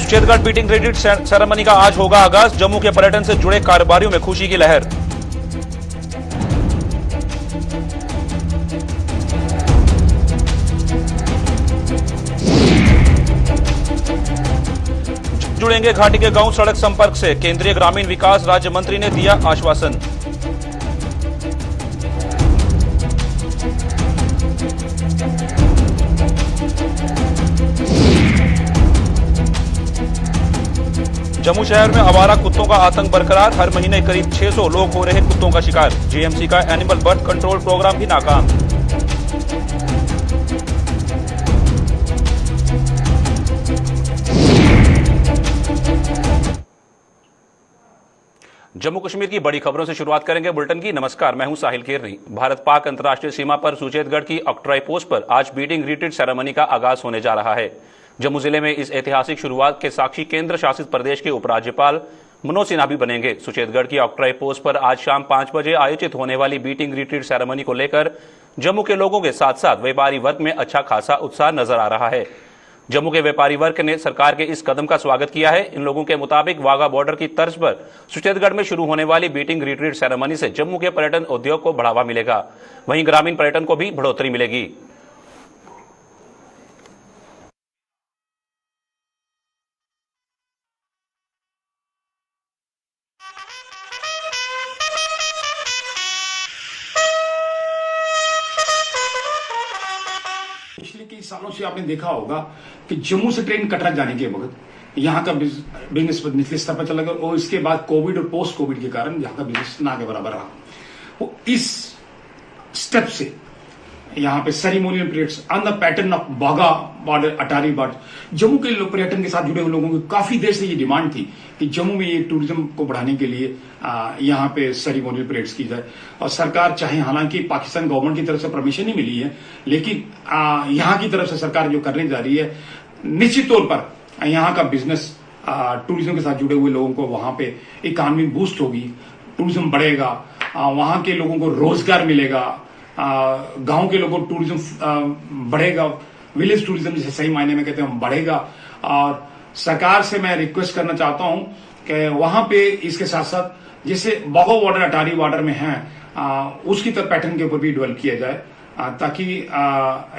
Suchetgarh beating retreat ceremony का आज होगा आगाज। जम्मू के पर्यटन से जुड़े कारोबारियों में खुशी की लहर। जुड़ेंगे घाटी के गांव सड़क संपर्क से, केंद्रीय ग्रामीण विकास राज्य मंत्री ने दिया आश्वासन। जम्मू शहर में आवारा कुत्तों का आतंक बरकरार, हर महीने करीब 600 लोग हो रहे कुत्तों का शिकार। जीएमसी का एनिमल बर्थ कंट्रोल प्रोग्राम भी नाकाम। जम्मू कश्मीर की बड़ी खबरों से शुरुआत करेंगे बुलेटिन की। नमस्कार, मैं हूं साहिल केरनी। भारत पाक अंतर्राष्ट्रीय सीमा पर सुचेतगढ़ की ऑक्ट्रॉय पोस्ट पर आज बीटिंग रिट्रीट सेरेमनी का आगाज होने जा रहा है। जम्मू जिले में इस ऐतिहासिक शुरुआत के साक्षी केंद्र शासित प्रदेश के उपराज्यपाल मनोज सिन्हा भी बनेंगे। सुचेतगढ़ की ऑक्ट्रॉय पोस्ट पर आज शाम 5 बजे आयोजित होने वाली बीटिंग रिट्रीट सेरेमनी को लेकर जम्मू के लोगों के साथ साथ व्यापारी वर्ग में अच्छा खासा उत्साह नजर आ रहा है। जम्मू के व्यापारी वर्ग ने सरकार के इस कदम का स्वागत किया है। इन लोगों के मुताबिक वाघा बॉर्डर की तर्ज पर सुचेतगढ़ में शुरू होने वाली बीटिंग रिट्रीट सेरेमनी से जम्मू के पर्यटन उद्योग को बढ़ावा मिलेगा, वहीं ग्रामीण पर्यटन को भी बढ़ोतरी मिलेगी। पिछले कई सालों से आपने देखा होगा कि जम्मू से ट्रेन कटरा जाने के वक्त यहाँ का बिजनेस निचले स्तर पर चला गया और इसके बाद कोविड और पोस्ट कोविड के कारण यहाँ का बिजनेस ना के बराबर रहा। वो इस स्टेप से यहाँ पे ceremonial periods on the pattern of Wagah border Attari border, Jammu के लोग पर्यटन के साथ जुड़े हुए लोगों की काफी देर से ये डिमांड थी कि जम्मू में ये टूरिज्म को बढ़ाने के लिए यहाँ पे सेरेमोनियल पीरियड्स की जाए। और सरकार चाहे, हालांकि पाकिस्तान गवर्नमेंट की तरफ से परमिशन नहीं मिली है, लेकिन यहाँ की तरफ से सरकार जो करने जा रही है, निश्चित तौर पर यहाँ का बिजनेस टूरिज्म के साथ जुड़े हुए लोगों को वहां पे इकॉनमी बूस्ट होगी, टूरिज्म बढ़ेगा, वहां के लोगों को रोजगार मिलेगा, गांव के लोगों को टूरिज्म बढ़ेगा, विलेज टूरिज्म जिसे सही मायने में कहते हैं बढ़ेगा। और सरकार से मैं रिक्वेस्ट करना चाहता हूं कि वहां पे इसके साथ साथ जैसे वाघा बॉर्डर अटारी बॉर्डर में है, उसकी तरह पैटर्न के ऊपर भी डेवलप किया जाए, ताकि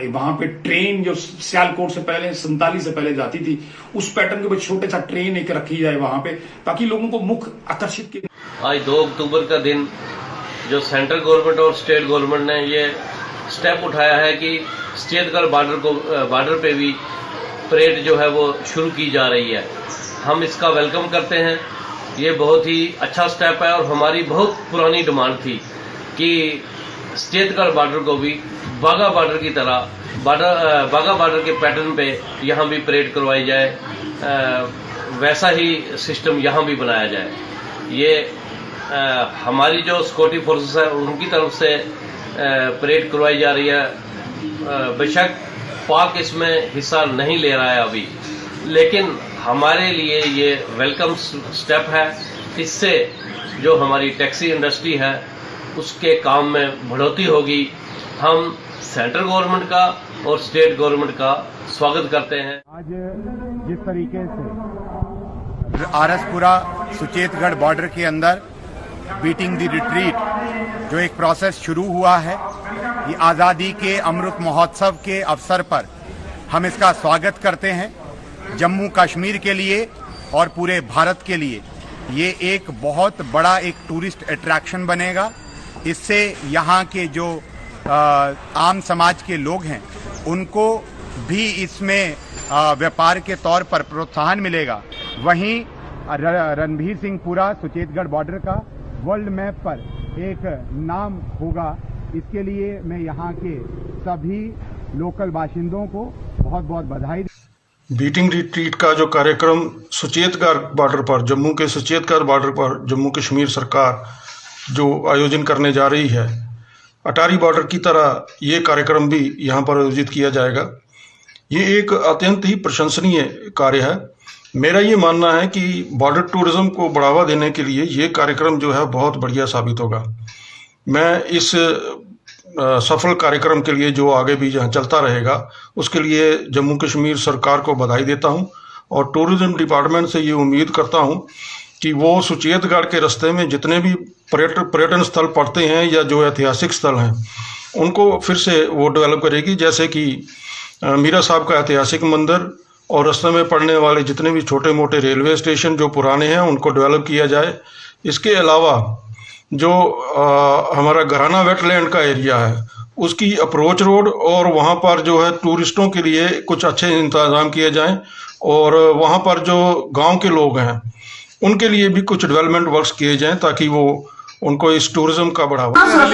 वहां पे ट्रेन जो सियालकोट से पहले 47 से पहले जाती थी, उस पैटर्न के ऊपर छोटा सा ट्रेन एक रखी जाए वहां पे, ताकि लोगों को मुख्य आकर्षित किया। आज 2 अक्टूबर का दिन जो सेंट्रल गवर्नमेंट और स्टेट गवर्नमेंट ने ये स्टेप उठाया है कि सुचेतगढ़ बॉर्डर पे भी परेड जो है वो शुरू की जा रही है, हम इसका वेलकम करते हैं। ये बहुत ही अच्छा स्टेप है और हमारी बहुत पुरानी डिमांड थी कि सुचेतगढ़ बॉर्डर को भी वाघा बॉर्डर की तरह वाघा बॉर्डर के पैटर्न पे यहाँ भी परेड करवाई जाए, वैसा ही सिस्टम यहाँ भी बनाया जाए। ये हमारी जो सिक्योरिटी फोर्सेस है उनकी तरफ से परेड करवाई जा रही है। बेशक पाक इसमें हिस्सा नहीं ले रहा है अभी, लेकिन हमारे लिए ये वेलकम स्टेप है। इससे जो हमारी टैक्सी इंडस्ट्री है उसके काम में बढ़ोतरी होगी। हम सेंट्रल गवर्नमेंट का और स्टेट गवर्नमेंट का स्वागत करते हैं। आज जिस तरीके से आरसपुरा सुचेतगढ़ बॉर्डर के अंदर बीटिंग द रिट्रीट जो एक प्रोसेस शुरू हुआ है, ये आज़ादी के अमृत महोत्सव के अवसर पर हम इसका स्वागत करते हैं। जम्मू कश्मीर के लिए और पूरे भारत के लिए ये एक बहुत बड़ा एक टूरिस्ट अट्रैक्शन बनेगा। इससे यहाँ के जो आम समाज के लोग हैं उनको भी इसमें व्यापार के तौर पर प्रोत्साहन मिलेगा। वहीं रणबीर सिंहपुरा सुचेतगढ़ बॉर्डर का वर्ल्ड मैप पर एक नाम होगा। इसके लिए मैं यहाँ के सभी लोकल बाशिंदों को बहुत बहुत बधाई। बीटिंग रिट्रीट का जो कार्यक्रम सुचेतगढ़ बॉर्डर पर, जम्मू के सुचेतगढ़ बॉर्डर पर जम्मू कश्मीर सरकार जो आयोजन करने जा रही है, अटारी बॉर्डर की तरह ये कार्यक्रम भी यहाँ पर आयोजित किया जाएगा। ये एक अत्यंत ही प्रशंसनीय कार्य है। मेरा ये मानना है कि बॉर्डर टूरिज्म को बढ़ावा देने के लिए ये कार्यक्रम जो है बहुत बढ़िया साबित होगा। मैं इस सफल कार्यक्रम के लिए जो आगे भी जहाँ चलता रहेगा उसके लिए जम्मू कश्मीर सरकार को बधाई देता हूँ और टूरिज्म डिपार्टमेंट से ये उम्मीद करता हूँ कि वो सुचेतगढ़ के रास्ते में जितने भी पर्यटन स्थल पड़ते हैं या जो ऐतिहासिक स्थल हैं उनको फिर से वो डेवलप करेगी, जैसे कि मीरा साहब का ऐतिहासिक मंदिर और रास्ते में पड़ने वाले जितने भी छोटे मोटे रेलवे स्टेशन जो पुराने हैं उनको डेवलप किया जाए। इसके अलावा जो हमारा घराना वेटलैंड का एरिया है उसकी अप्रोच रोड और वहाँ पर जो है टूरिस्टों के लिए कुछ अच्छे इंतजाम किए जाएं और वहाँ पर जो गांव के लोग हैं उनके लिए भी कुछ डेवलपमेंट वर्क्स किए जाएं ताकि वो उनको इस टूरिज्म का बढ़ावा।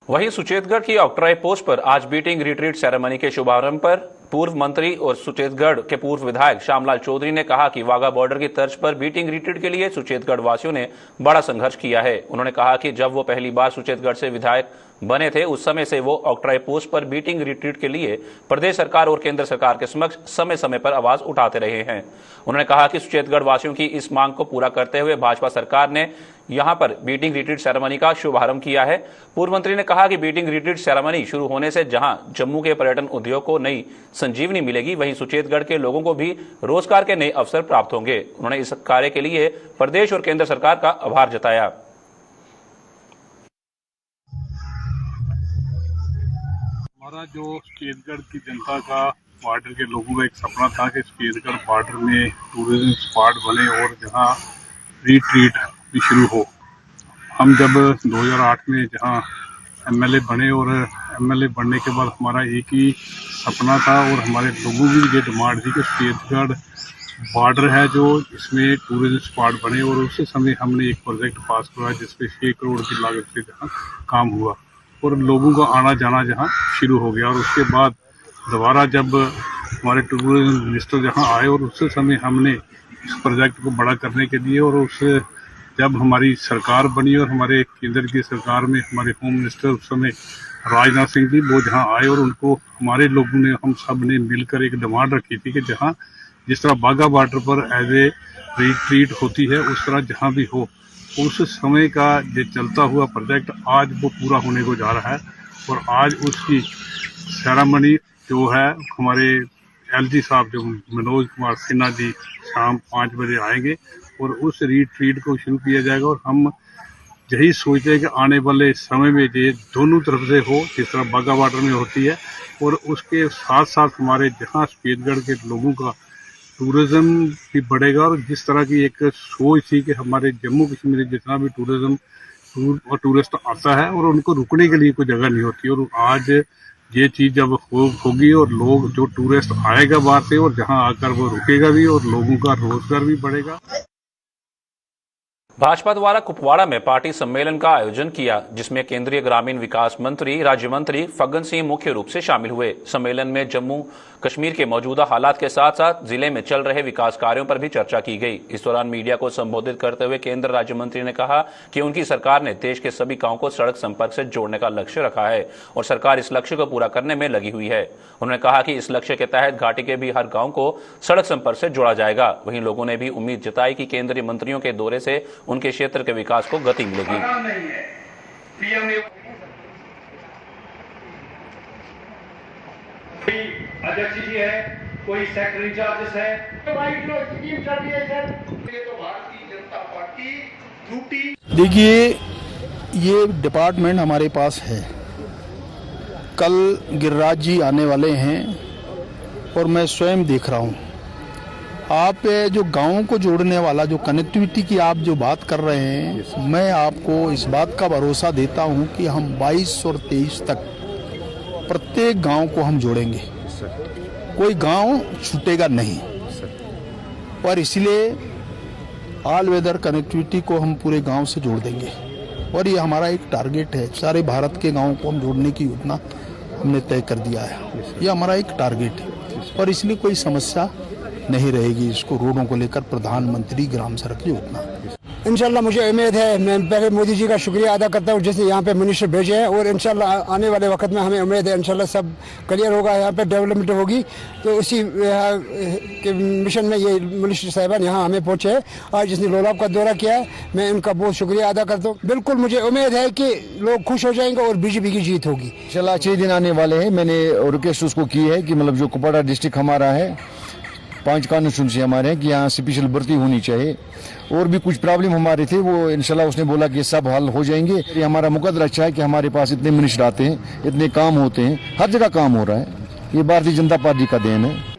वहीं सुचेतगढ़ की ऑक्ट्रॉय पोस्ट पर आज बीटिंग रिट्रीट सेरेमनी के शुभारंभ पर पूर्व मंत्री और सुचेतगढ़ के पूर्व विधायक श्यामलाल चौधरी ने कहा कि वाघा बॉर्डर की तर्ज पर बीटिंग रिट्रीट के लिए सुचेतगढ़ वासियों ने बड़ा संघर्ष किया है। उन्होंने कहा कि जब वो पहली बार सुचेतगढ़ से विधायक बने थे उस समय से वो ऑक्ट्रॉय पोस्ट पर बीटिंग रिट्रीट के लिए प्रदेश सरकार और केंद्र सरकार के समक्ष समय समय पर आवाज उठाते रहे हैं। उन्होंने कहा कि सुचेतगढ़ वासियों की इस मांग को पूरा करते हुए भाजपा सरकार ने यहां पर बीटिंग रिट्रीट सेरेमनी का शुभारंभ किया है। पूर्व मंत्री ने कहा कि बीटिंग रिट्रीट सेरेमनी शुरू होने से जहां जम्मू के पर्यटन उद्योग को नई संजीवनी मिलेगी वहीं सुचेतगढ़ के लोगों को भी रोजगार के नए अवसर प्राप्त होंगे। उन्होंने इस कार्य के लिए प्रदेश और केंद्र सरकार का आभार जताया। हमारा जो सुचेतगढ़ की जनता का बॉर्डर के लोगों का एक सपना था कि सुचेतगढ़ बॉर्डर में टूरिज्म स्पॉट बने और जहां रिट्रीट भी शुरू हो। हम जब 2008 में जहां एमएलए बने और एमएलए बनने के बाद हमारा एक ही सपना था और हमारे लोगों की ये डिमांड थी कि सुचेतगढ़ बॉर्डर है जो इसमें टूरिज्म स्पॉट बने और उसी समय हमने एक प्रोजेक्ट पास करा जिसपे 6 करोड़ की लागत से जहाँ काम हुआ और लोगों का आना जाना जहाँ शुरू हो गया। और उसके बाद दोबारा जब हमारे टूरिज्म मिनिस्टर जहाँ आए और उस समय हमने इस प्रोजेक्ट को बड़ा करने के लिए और उस जब हमारी सरकार बनी और हमारे केंद्र की सरकार में हमारे होम मिनिस्टर उस समय राजनाथ सिंह जी वो जहाँ आए और उनको हमारे लोगों ने हम सब ने मिलकर एक डिमांड रखी थी कि जहाँ जिस तरह वाघा बॉर्डर पर एज ए रिट्रीट होती है उस तरह जहाँ भी हो। उस समय का जो चलता हुआ प्रोजेक्ट आज वो पूरा होने को जा रहा है और आज उसकी सेरेमनी जो है हमारे एलजी साहब जो मनोज कुमार सिन्हा जी शाम 5 बजे आएंगे और उस रिट्रीट को शुरू किया जाएगा। और हम यही सोचते हैं कि आने वाले समय में ये दोनों तरफ से हो जिस तरह वाघा बॉर्डर में होती है और उसके साथ साथ हमारे जहाँ सुचेतगढ़ के लोगों का टूरिज्म भी बढ़ेगा। और जिस तरह की एक सोच थी कि हमारे जम्मू कश्मीर में जितना भी टूरिस्ट आता है और उनको रुकने के लिए कोई जगह नहीं होती और आज ये चीज़ जब होगी और लोग जो टूरिस्ट आएगा बाहर से और जहां आकर वो रुकेगा भी और लोगों का रोजगार भी बढ़ेगा। भाजपा द्वारा कुपवाड़ा में पार्टी सम्मेलन का आयोजन किया जिसमें केंद्रीय ग्रामीण विकास मंत्री राज्य मंत्री फग्गन सिंह मुख्य रूप से शामिल हुए। सम्मेलन में जम्मू कश्मीर के मौजूदा हालात के साथ साथ जिले में चल रहे विकास कार्यों पर भी चर्चा की गई। इस दौरान मीडिया को संबोधित करते हुए केंद्र राज्य मंत्री ने कहा कि उनकी सरकार ने देश के सभी गांवों को सड़क संपर्क से जोड़ने का लक्ष्य रखा है और सरकार इस लक्ष्य को पूरा करने में लगी हुई है। उन्होंने कहा कि इस लक्ष्य के तहत घाटी के भी हर गाँव को सड़क संपर्क से जोड़ा जाएगा। वहीं लोगों ने भी उम्मीद जताई कि केंद्रीय मंत्रियों के दौरे से उनके क्षेत्र के विकास को गति मिलेगी। अध्यक्ष जी है, कोई सेक्रेटरी चार्जेस है, तो स्कीम चल रही है सर, ये तो भारतीय जनता पार्टी ड्यूटी। देखिए ये डिपार्टमेंट हमारे पास है, कल गिरिराज जी आने वाले हैं और मैं स्वयं देख रहा हूँ। आप जो गाँव को जोड़ने वाला जो कनेक्टिविटी की आप जो बात कर रहे हैं, मैं आपको इस बात का भरोसा देता हूँ कि हम 22 और 23 तक प्रत्येक गांव को हम जोड़ेंगे, कोई गांव छूटेगा नहीं और इसलिए ऑल वेदर कनेक्टिविटी को हम पूरे गांव से जोड़ देंगे और ये हमारा एक टारगेट है। सारे भारत के गांवों को हम जोड़ने की योजना हमने तय कर दिया है, ये हमारा एक टारगेट है और इसलिए कोई समस्या नहीं रहेगी इसको रोडों को लेकर। प्रधानमंत्री ग्राम सड़क योजना इंशाल्लाह मुझे उम्मीद है, मैं पहले मोदी जी का शुक्रिया अदा करता हूँ जिसने यहाँ पे मिनिस्टर भेजे हैं और इंशाल्लाह आने वाले वक्त में हमें उम्मीद है इंशाल्लाह सब क्लियर होगा, यहाँ पे डेवलपमेंट होगी। तो उसी के मिशन में ये मिनिस्टर साहिबान यहाँ हमें पहुँचे हैं आज जिसने लोलाब का दौरा किया है, मैं उनका बहुत शुक्रिया अदा करता हूँ। बिल्कुल मुझे उम्मीद है कि लोग खुश हो जाएंगे और बीजेपी की जीत होगी। इंशाल्लाह अच्छे दिन आने वाले हैं। मैंने रिक्वेस्ट उसको की है कि मतलब जो कुपवाड़ा डिस्ट्रिक्ट हमारा है 5 कॉन्स्टिट्यूंसी हमारे हैं कि यहाँ स्पेशल भर्ती होनी चाहिए। और भी कुछ प्रॉब्लम हमारे थे, वो इंशाल्लाह उसने बोला कि सब हल हो जाएंगे। ये हमारा मुकद्दर अच्छा है कि हमारे पास इतने मिनिस्टर आते हैं, इतने काम होते हैं, हर जगह काम हो रहा है। ये भारतीय जनता पार्टी का देन है।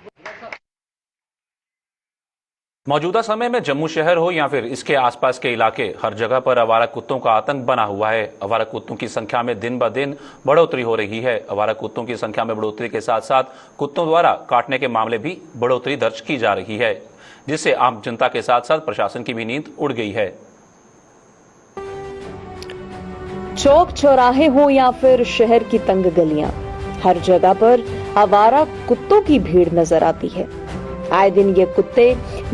मौजूदा समय में जम्मू शहर हो या फिर इसके आसपास के इलाके, हर जगह पर आवारा कुत्तों का आतंक बना हुआ है। आवारा कुत्तों की संख्या में दिन ब दिन बढ़ोतरी हो रही है। आवारा कुत्तों की संख्या में बढ़ोतरी के साथ साथ कुत्तों द्वारा काटने के मामले भी बढ़ोतरी दर्ज की जा रही है, जिससे आम जनता के साथ साथ प्रशासन की भी नींद उड़ गई है। चौक चौराहे हो या फिर शहर की तंग गलियां, हर जगह पर आवारा कुत्तों की भीड़ नजर आती है। आए दिन ये कुत्ते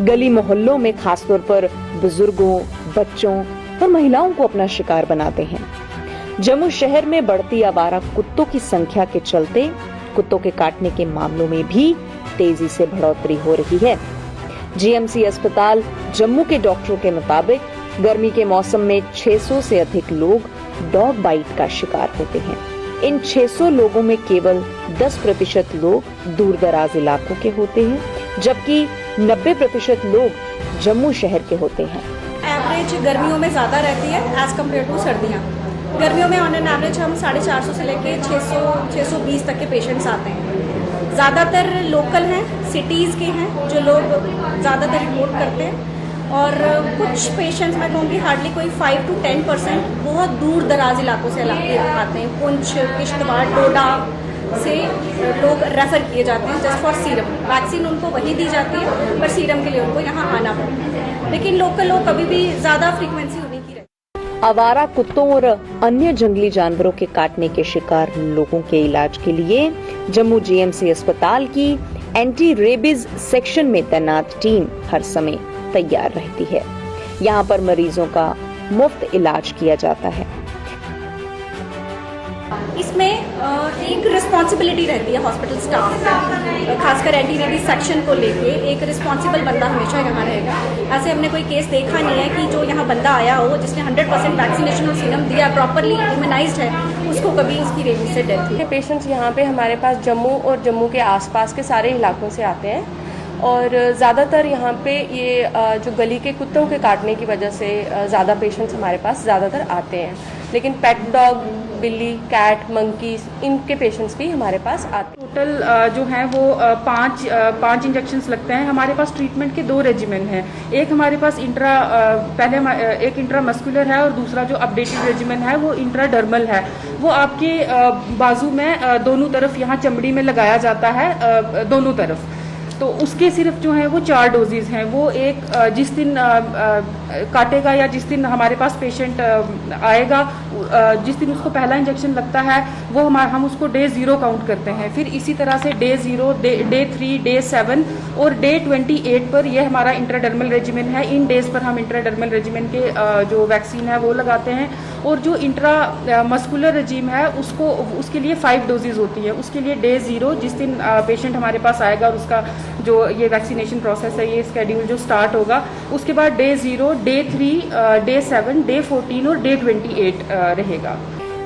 गली मोहल्लों में खासतौर पर बुजुर्गों, बच्चों और महिलाओं को अपना शिकार बनाते हैं। जम्मू शहर में बढ़ती आवारा कुत्तों की संख्या के चलते कुत्तों के काटने के मामलों में भी तेजी से बढ़ोतरी हो रही है। जीएमसी अस्पताल जम्मू के डॉक्टरों के मुताबिक गर्मी के मौसम में 600 से अधिक लोग डॉग बाइट का शिकार होते हैं। इन 600 लोगों में केवल 10% लोग दूर दराज इलाकों के होते हैं, जबकि 90% लोग जम्मू शहर के होते हैं। एवरेज गर्मियों में ज़्यादा रहती है एज कम्पेयर टू सर्दियाँ। गर्मियों में ऑन एन एवरेज हम 450 से लेके 600-620 तक के पेशेंट्स आते हैं। ज़्यादातर लोकल हैं, सिटीज़ के हैं जो लोग ज़्यादातर रिपोर्ट करते हैं, और कुछ पेशेंट्स मैं कहूँगी हार्डली कोई 5 to 10% बहुत दूर दराज इलाकों से आते हैं। पुंछ, किश्तवाड़, डोडा से लोग रेफर किए जाते हैं जस्ट फॉर सीरम। वैक्सीन उनको वहीं दी जाती है, पर सीरम के लिए उनको यहाँ आना पड़ता है। लेकिन लोकल लोग कभी भी ज़्यादा फ्रीक्वेंसी उन्हीं की रहती है। आवारा कुत्तों और अन्य जंगली जानवरों के काटने के शिकार लोगों के इलाज के लिए जम्मू जीएमसी अस्पताल की एंटी रेबीज सेक्शन में तैनात टीम हर समय तैयार रहती है। यहाँ पर मरीजों का मुफ्त इलाज किया जाता है। इसमें एक रिस्पॉन्सिबिलिटी रहती है हॉस्पिटल स्टाफ में, खासकर एंटी रेबीज सेक्शन को लेके एक रिस्पॉन्सिबल बंदा हमेशा यहाँ रहेगा। ऐसे हमने कोई केस देखा नहीं है कि जो यहाँ बंदा आया हो जिसने 100% वैक्सीनेशन और सीरम दिया, प्रॉपरली इम्यूनाइज्ड है, उसको कभी उसकी रेबीज से डेथ हुई। पेशेंट्स यहाँ पे हमारे पास जम्मू और जम्मू के आसपास के सारे इलाकों से आते हैं, और ज़्यादातर यहाँ पे ये जो गली के कुत्तों के काटने की वजह से ज़्यादा पेशेंट्स हमारे पास ज़्यादातर आते हैं। लेकिन पेट डॉग, बिल्ली, कैट, मंकीज, इनके पेशेंट्स भी हमारे पास आते हैं। टोटल जो है वो 5 इंजेक्शंस लगते हैं। हमारे पास ट्रीटमेंट के 2 रेजिमेंट हैं। एक हमारे पास पहले एक इंट्रामस्कुलर है और दूसरा जो अपडेटेड रेजिमेंट है वो इंट्राडर्मल है। वो आपके बाजू में दोनों तरफ यहाँ चमड़ी में लगाया जाता है, दोनों तरफ। तो उसके सिर्फ जो है वो 4 डोजेज हैं। वो एक जिस दिन काटेगा या जिस दिन हमारे पास पेशेंट आएगा, जिस दिन उसको पहला इंजेक्शन लगता है वो हम उसको डे 0 काउंट करते हैं। फिर इसी तरह से डे 0, डे 3, डे 7 और डे 28 पर ये हमारा इंट्राडर्मल रेजिमेंट है। इन डेज पर हम इंट्राडर्मल रेजिमेंट के जो वैक्सीन है वो लगाते हैं। और जो इंट्रा मस्कुलर रेजिम है उसके लिए 5 डोजेज होती है। उसके लिए डे 0 जिस दिन पेशेंट हमारे पास आएगा और उसका जो ये वैक्सीनेशन प्रोसेस है, ये स्केड्यूल जो स्टार्ट होगा, उसके बाद डे 0, डे 3, डे 7, डे 14 और डे 28 रहेगा।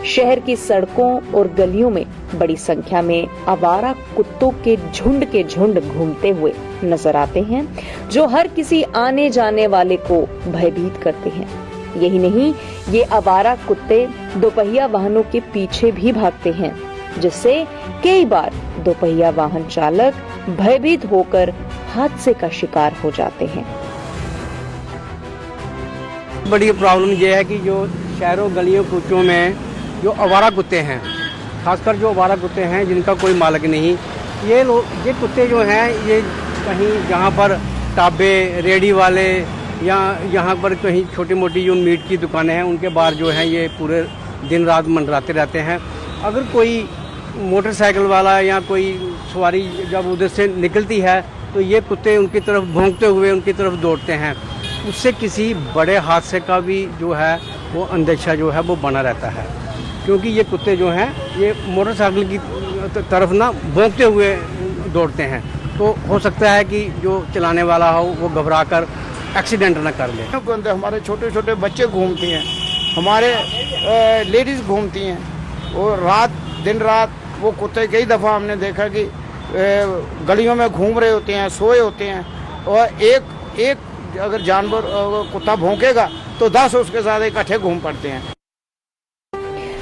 शहर की सड़कों और गलियों में बड़ी संख्या में आवारा कुत्तों के झुंड घूमते हुए नजर आते हैं, जो हर किसी आने जाने वाले को भयभीत करते हैं। यही नहीं, ये आवारा कुत्ते दोपहिया वाहनों के पीछे भी भागते हैं, जिससे कई बार दोपहिया वाहन चालक भयभीत होकर हादसे का शिकार हो जाते हैं। बड़ी प्रॉब्लम ये है कि जो शहरों गलियों कूचों में जो आवारा कुत्ते हैं, खासकर जो आवारा कुत्ते हैं जिनका कोई मालिक नहीं, ये कुत्ते जो हैं ये कहीं जहाँ पर ढाबे, रेडी वाले या यहाँ पर कहीं छोटी मोटी जो मीट की दुकानें हैं उनके बाहर जो हैं ये पूरे दिन रात मंडराते रहते हैं। अगर कोई मोटरसाइकिल वाला या कोई सवारी जब उधर से निकलती है तो ये कुत्ते उनकी तरफ भौंकते हुए उनकी तरफ दौड़ते हैं। उससे किसी बड़े हादसे का भी जो है वो अंदेशा जो है वो बना रहता है, क्योंकि ये कुत्ते जो हैं ये मोटरसाइकिल की तरफ ना भौंकते हुए दौड़ते हैं। तो हो सकता है कि जो चलाने वाला हो वो घबरा कर एक्सीडेंट ना कर ले। हमारे छोटे छोटे बच्चे घूमते हैं, हमारे लेडीज़ घूमती हैं, और दिन रात वो कुत्ते कई दफ़ा हमने देखा कि गलियों में घूम रहे होते हैं, सोए होते हैं, और एक अगर जानवर कुत्ता भौंकेगा तो 10 उसके साथ इकट्ठे घूम पड़ते हैं।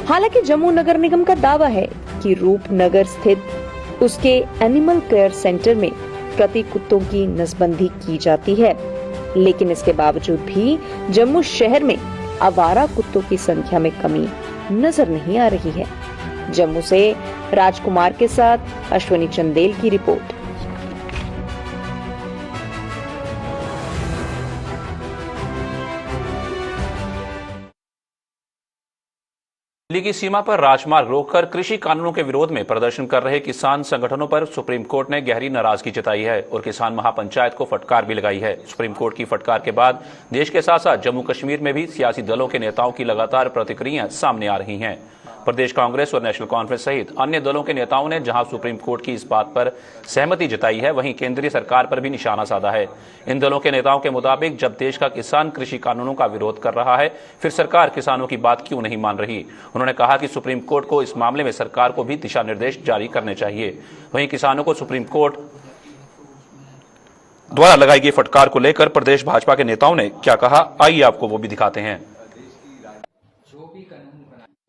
हालांकि जम्मू नगर निगम का दावा है कि रूपनगर स्थित उसके एनिमल केयर सेंटर में प्रति कुत्तों की नसबंदी की जाती है, लेकिन इसके बावजूद भी जम्मू शहर में आवारा कुत्तों की संख्या में कमी नजर नहीं आ रही है। जम्मू से राजकुमार के साथ अश्वनी चंदेल की रिपोर्ट। दिल्ली की सीमा पर राजमार्ग रोककर कृषि कानूनों के विरोध में प्रदर्शन कर रहे किसान संगठनों पर सुप्रीम कोर्ट ने गहरी नाराजगी जताई है और किसान महापंचायत को फटकार भी लगाई है। सुप्रीम कोर्ट की फटकार के बाद देश के साथ साथ जम्मू कश्मीर में भी सियासी दलों के नेताओं की लगातार प्रतिक्रियाएं सामने आ रही हैं। प्रदेश कांग्रेस और नेशनल कॉन्फ्रेंस सहित अन्य दलों के नेताओं ने जहां सुप्रीम कोर्ट की इस बात पर सहमति जताई है, वहीं केंद्रीय सरकार पर भी निशाना साधा है। इन दलों के नेताओं के मुताबिक जब देश का किसान कृषि कानूनों का विरोध कर रहा है, फिर सरकार किसानों की बात क्यों नहीं मान रही। उन्होंने कहा कि सुप्रीम कोर्ट को इस मामले में सरकार को भी दिशा निर्देश जारी करने चाहिए। वहीं किसानों को सुप्रीम कोर्ट द्वारा लगाई गई फटकार को लेकर प्रदेश भाजपा के नेताओं ने क्या कहा, आइए आपको वो भी दिखाते हैं।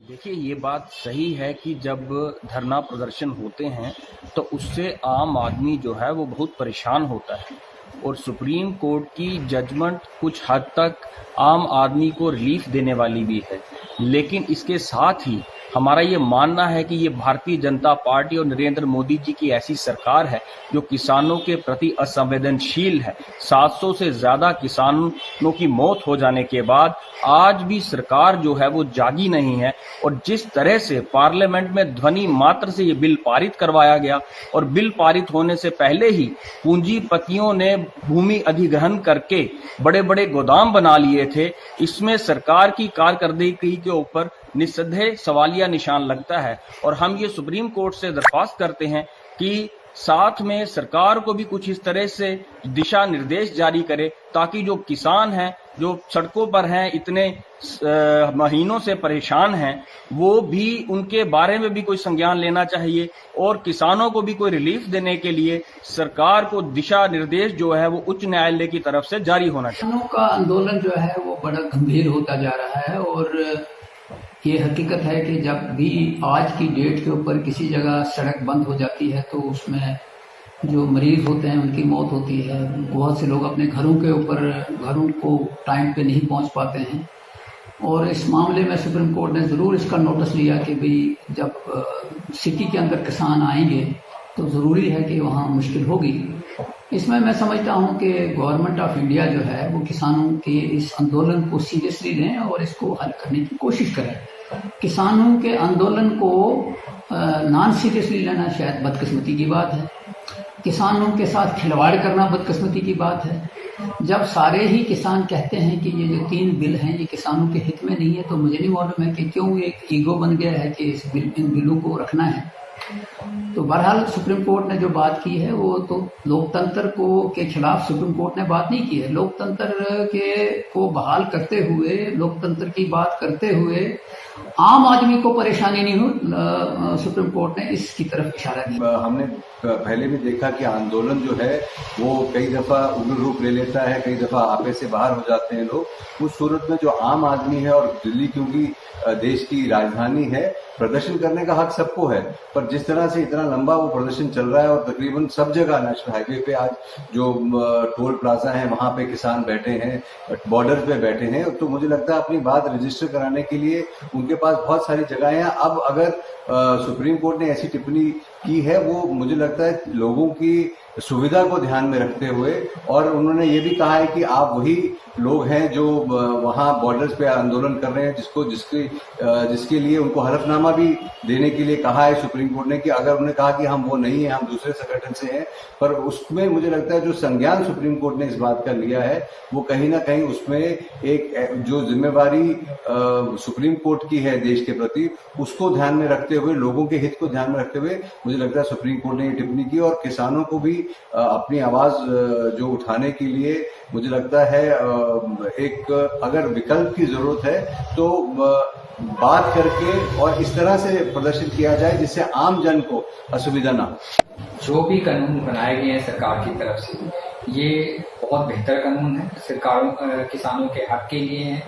देखिए, ये बात सही है कि जब धरना प्रदर्शन होते हैं तो उससे आम आदमी जो है वो बहुत परेशान होता है, और सुप्रीम कोर्ट की जजमेंट कुछ हद तक आम आदमी को रिलीफ देने वाली भी है। लेकिन इसके साथ ही हमारा ये मानना है कि ये भारतीय जनता पार्टी और नरेंद्र मोदी जी की ऐसी सरकार है जो किसानों के प्रति असंवेदनशील है। 700 से ज्यादा किसानों की मौत हो जाने के बाद आज भी सरकार जो है वो जागी नहीं है, और जिस तरह से पार्लियामेंट में ध्वनि मात्र से ये बिल पारित करवाया गया, और बिल पारित होने से पहले ही पूंजीपतियों ने भूमि अधिग्रहण करके बड़े बड़े गोदाम बना लिए थे, इसमें सरकार की कारकर्दगी के ऊपर निस्संदेह सवालिया निशान लगता है। और हम ये सुप्रीम कोर्ट से दरख्वास्त करते हैं कि साथ में सरकार को भी कुछ इस तरह से दिशा निर्देश जारी करे, ताकि जो किसान हैं, जो सड़कों पर हैं, इतने महीनों से परेशान हैं, वो भी उनके बारे में भी कोई संज्ञान लेना चाहिए, और किसानों को भी कोई रिलीफ देने के लिए सरकार को दिशा निर्देश जो है वो उच्च न्यायालय की तरफ से जारी होना चाहिए। किसानों का आंदोलन जो है वो बड़ा गंभीर होता जा रहा है, और ये हकीकत है कि जब भी आज की डेट के ऊपर किसी जगह सड़क बंद हो जाती है तो उसमें जो मरीज होते हैं उनकी मौत होती है। बहुत से लोग अपने घरों को टाइम पे नहीं पहुंच पाते हैं, और इस मामले में सुप्रीम कोर्ट ने ज़रूर इसका नोटिस लिया कि भाई जब सिटी के अंदर किसान आएंगे तो ज़रूरी है कि वहाँ मुश्किल होगी। इसमें मैं समझता हूँ कि गवर्नमेंट ऑफ इंडिया जो है वो किसानों के इस आंदोलन को सीरियसली लें और इसको हल करने की कोशिश करें। किसानों के आंदोलन को नॉन सीरियसली लेना शायद बदकिस्मती की बात है। किसानों के साथ खिलवाड़ करना बदकिस्मती की बात है। जब सारे ही किसान कहते हैं कि ये जो 3 बिल हैं ये किसानों के हित में नहीं है, तो मुझे नहीं मालूम है कि क्यों एक ईगो बन गया है कि इन बिलों को रखना है। तो बहरहाल सुप्रीम कोर्ट ने जो बात की है वो तो लोकतंत्र के खिलाफ सुप्रीम कोर्ट ने बात नहीं की है। लोकतंत्र को बहाल करते हुए, लोकतंत्र की बात करते हुए आम आदमी को परेशानी नहीं हो, सुप्रीम कोर्ट ने इसकी तरफ इशारा किया। हमने पहले भी देखा कि आंदोलन जो है वो कई दफा उग्र रूप ले लेता है, कई दफा आपे से बाहर हो जाते हैं लोग। उस सूरत में जो आम आदमी है, और दिल्ली क्योंकि देश की राजधानी है, प्रदर्शन करने का हक सबको है, पर जिस तरह से इतना लंबा वो प्रदर्शन चल रहा है और तकरीबन सब जगह नेशनल हाईवे पे आज जो टोल प्लाजा है वहां पे किसान बैठे हैं, बॉर्डर पे बैठे हैं, तो मुझे लगता है अपनी बात रजिस्टर कराने के लिए उनके पास बहुत सारी जगह हैं। अब अगर सुप्रीम कोर्ट ने ऐसी टिप्पणी की है, वो मुझे लगता है लोगों की सुविधा को ध्यान में रखते हुए, और उन्होंने ये भी कहा है कि आप वही लोग हैं जो वहां बॉर्डर्स पे आंदोलन कर रहे हैं, जिसके लिए उनको हलफनामा भी देने के लिए कहा है सुप्रीम कोर्ट ने, कि अगर उन्होंने कहा कि हम वो नहीं है, हम दूसरे संगठन से हैं, पर उसमें मुझे लगता है जो संज्ञान सुप्रीम कोर्ट ने इस बात का लिया है वो कहीं ना कहीं उसमें एक जो जिम्मेवारी सुप्रीम कोर्ट की है देश के प्रति, उसको ध्यान में रखते हुए, लोगों के हित को ध्यान में रखते हुए मुझे लगता है सुप्रीम कोर्ट ने ये टिप्पणी की और किसानों को भी अपनी आवाज जो उठाने के लिए मुझे लगता है एक अगर विकल्प की जरूरत है तो बात करके और इस तरह से प्रदर्शन किया जाए जिससे आम जन को असुविधा ना हो। जो भी कानून बनाए गए हैं सरकार की तरफ से ये बहुत बेहतर कानून है, सरकारों किसानों के हक के लिए हैं,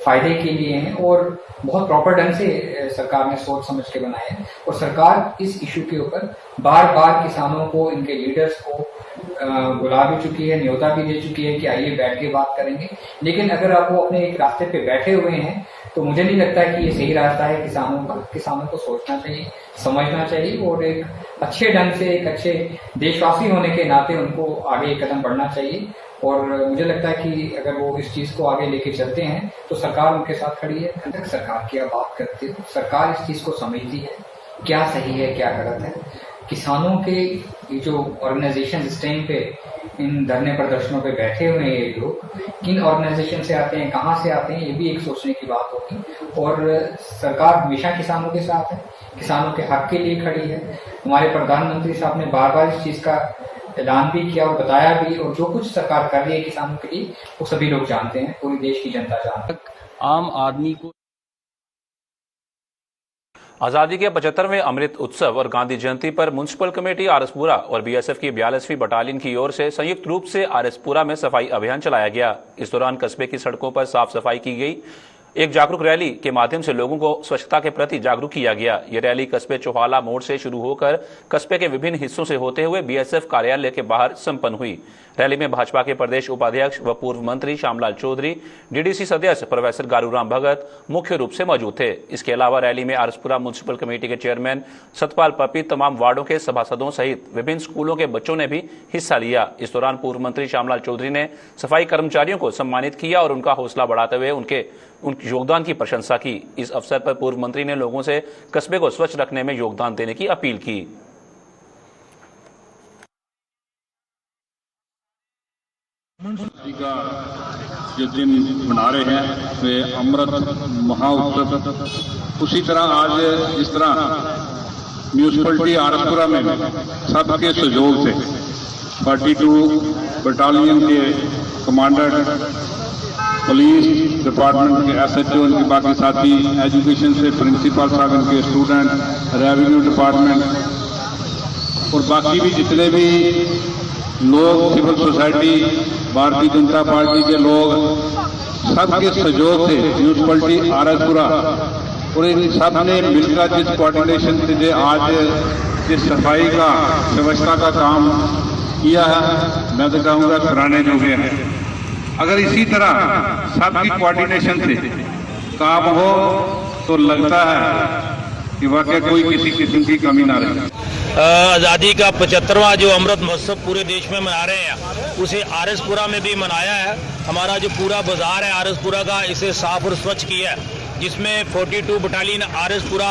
फायदे के लिए हैं और बहुत प्रॉपर ढंग से सरकार ने सोच समझ के बनाए हैं। और सरकार इस इशू के ऊपर बार बार किसानों को, इनके लीडर्स को बुला भी चुकी है, न्योता भी दे चुकी है कि आइए बैठ के बात करेंगे। लेकिन अगर आप वो अपने एक रास्ते पे बैठे हुए हैं तो मुझे नहीं लगता कि ये सही रास्ता है किसानों का। किसानों को सोचना चाहिए, समझना चाहिए और एक अच्छे ढंग से, एक अच्छे देशवासी होने के नाते उनको आगे एक कदम बढ़ना चाहिए। और मुझे लगता है कि अगर वो इस चीज को आगे लेके चलते हैं तो सरकार उनके साथ खड़ी है। अगर सरकार की आप बात करते हो, सरकार इस चीज को समझती है क्या सही है क्या गलत है। किसानों के ये जो ऑर्गेनाइजेशन इस टाइम पे इन धरने प्रदर्शनों पे बैठे हुए हैं, ये लोग किन ऑर्गेनाइजेशन से आते हैं, कहाँ से आते हैं, ये भी एक सोचने की बात होगी। और सरकार हमेशा किसानों के साथ है, किसानों के हक के लिए खड़ी है। हमारे प्रधानमंत्री साहब ने बार बार इस चीज का ऐलान भी किया और बताया भी, और जो कुछ सरकार कर रही है किसानों के लिए वो सभी लोग जानते हैं, पूरी देश की जनता जानती है। आम आदमी को आजादी के 75वें अमृत उत्सव और गांधी जयंती पर म्युनिसिपल कमेटी आरएसपुरा और बीएसएफ की 42वीं बटालियन की ओर से संयुक्त रूप से आरएसपुरा में सफाई अभियान चलाया गया। इस दौरान कस्बे की सड़कों पर साफ सफाई की गई। एक जागरूक रैली के माध्यम से लोगों को स्वच्छता के प्रति जागरूक किया गया। ये रैली कस्बे चौहाला मोड़ से शुरू होकर कस्बे के विभिन्न हिस्सों से होते हुए बीएसएफ कार्यालय के बाहर संपन्न हुई। रैली में भाजपा के प्रदेश उपाध्यक्ष व पूर्व मंत्री श्यामलाल चौधरी, डीडीसी सदस्य प्रोफेसर गारूराम भगत मुख्य रूप से मौजूद थे। इसके अलावा रैली में आरएसपुरा म्युनिसिपल कमेटी के चेयरमैन सतपाल पपी, तमाम वार्डों के सभासदों सहित विभिन्न स्कूलों के बच्चों ने भी हिस्सा लिया। इस दौरान पूर्व मंत्री श्यामलाल चौधरी ने सफाई कर्मचारियों को सम्मानित किया और उनका हौसला बढ़ाते हुए उनके योगदान की प्रशंसा की। इस अवसर पर पूर्व मंत्री ने लोगों से कस्बे को स्वच्छ रखने में योगदान देने की अपील की। का जो दिन मना रहे हैं वे अमृत महाउत्सव, उसी तरह आज जिस तरह म्यूनिसिपलिटी आरएसपुरा में सबके सहयोग से 42 बटालियन के कमांडर, पुलिस डिपार्टमेंट के एसएचओ, इनके बाकी साथी, एजुकेशन से प्रिंसिपल साहब, इनके स्टूडेंट, रेवेन्यू डिपार्टमेंट और बाकी भी जितने भी लोग, civil society, Bharatiya Janata party के लोग, सबके सहयोग से म्यूनिसिपलिटी आरएसपुरा और इन सब ने मिलकर जिस कोऑर्डिनेशन से आज जिस सफाई का, व्यवस्था का काम किया है, मैं तो कहूँगा सराहनीय योग्य है। अगर इसी तरह सबकी कोऑर्डिनेशन से काम हो तो लगता है कि वाकई कोई किसी किस्म की कमी ना रहे। आज़ादी का 75वां जो अमृत महोत्सव पूरे देश में मना रहे हैं, उसे आरएसपुरा में भी मनाया है। हमारा जो पूरा बाजार है आरएसपुरा का, इसे साफ और स्वच्छ किया है, जिसमें 42 बटालियन आरएसपुरा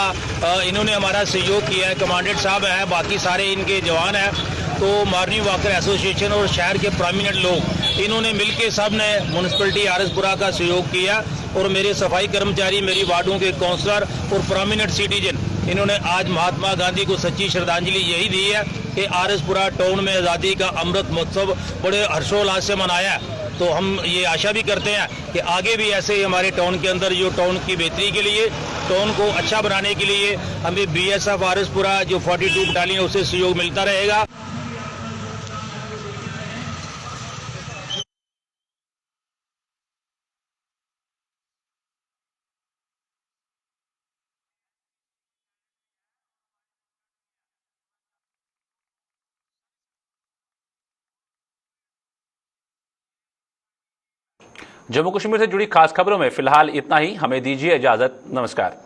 इन्होंने हमारा सहयोग किया है। कमांडेंट साहब हैं, बाकी सारे इनके जवान हैं। तो मॉर्निंग वॉकर एसोसिएशन और शहर के प्रोमिनेंट लोग, इन्होंने मिलकर सब ने म्यूनिसिपलिटी आरएसपुरा का सहयोग किया। और मेरे सफाई कर्मचारी, मेरी वार्डों के काउंसलर और प्रोमिनेंट सिटीजन, इन्होंने आज महात्मा गांधी को सच्ची श्रद्धांजलि यही दी है कि आरएसपुरा टाउन में आज़ादी का अमृत महोत्सव बड़े हर्षोल्लास से मनाया है। तो हम ये आशा भी करते हैं कि आगे भी ऐसे ही हमारे टाउन के अंदर जो टाउन की बेहतरी के लिए, टाउन को अच्छा बनाने के लिए हमें बीएसएफ आरएसपुरा जो 42 बटालियन उससे सहयोग मिलता रहेगा। जम्मू कश्मीर से जुड़ी खास खबरों में फिलहाल इतना ही। हमें दीजिए इजाजत। नमस्कार।